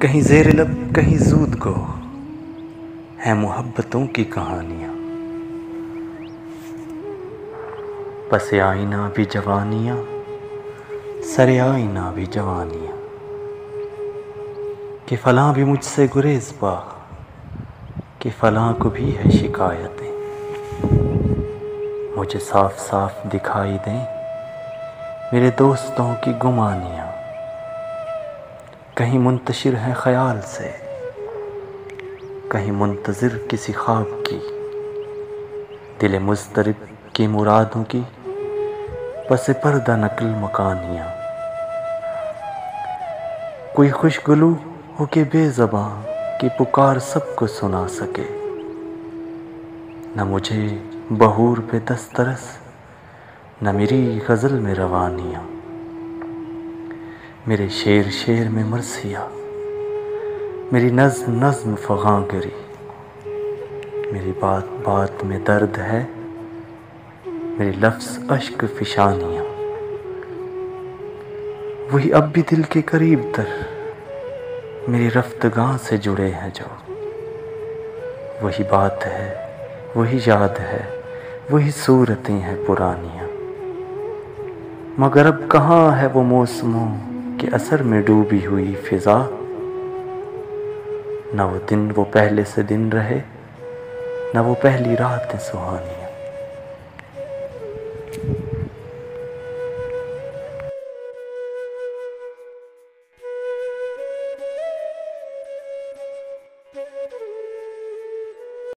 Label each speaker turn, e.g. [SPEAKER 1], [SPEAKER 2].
[SPEAKER 1] कहीं ज़ेर लब कहीं ज़ूद को है मोहब्बतों की कहानियाँ। पसे आईना भी जवानियाँ, सरे आईना भी जवानियाँ, कि फ़लाँ भी मुझसे गुरेज़ पा, कि फ़लाँ को भी है शिकायतें। मुझे साफ साफ दिखाई दें मेरे दोस्तों की गुमानियाँ, कहीं मुंतशिर है ख़याल से, कहीं मुंतज़िर किसी ख्वाब की, दिल मुज़तरिब की मुरादों की पसे पर्दा नकल मकानियाँ। कोई खुशगलू हो के बेज़बां की पुकार सबको सुना सके, न मुझे बहूर पे दस्तरस, न मेरी गज़ल में रवानियाँ। मेरे शेर शेर में मरसिया, मेरी नज़्म नज़्म फ़ग़ां गिरी, मेरी बात बात में दर्द है, मेरे लफ्ज़ अश्क फ़िशानियाँ। वही अब भी दिल के करीब तर मेरी रफ़्तगां से जुड़े हैं जो, वही बात है, वही याद है, वही सूरतें हैं पुरानियाँ। मगर अब कहाँ है वो मौसमों के असर में डूबी हुई फ़िज़ा, न वो दिन वो पहले से दिन रहे, न वो पहली रातें सुहानियाँ।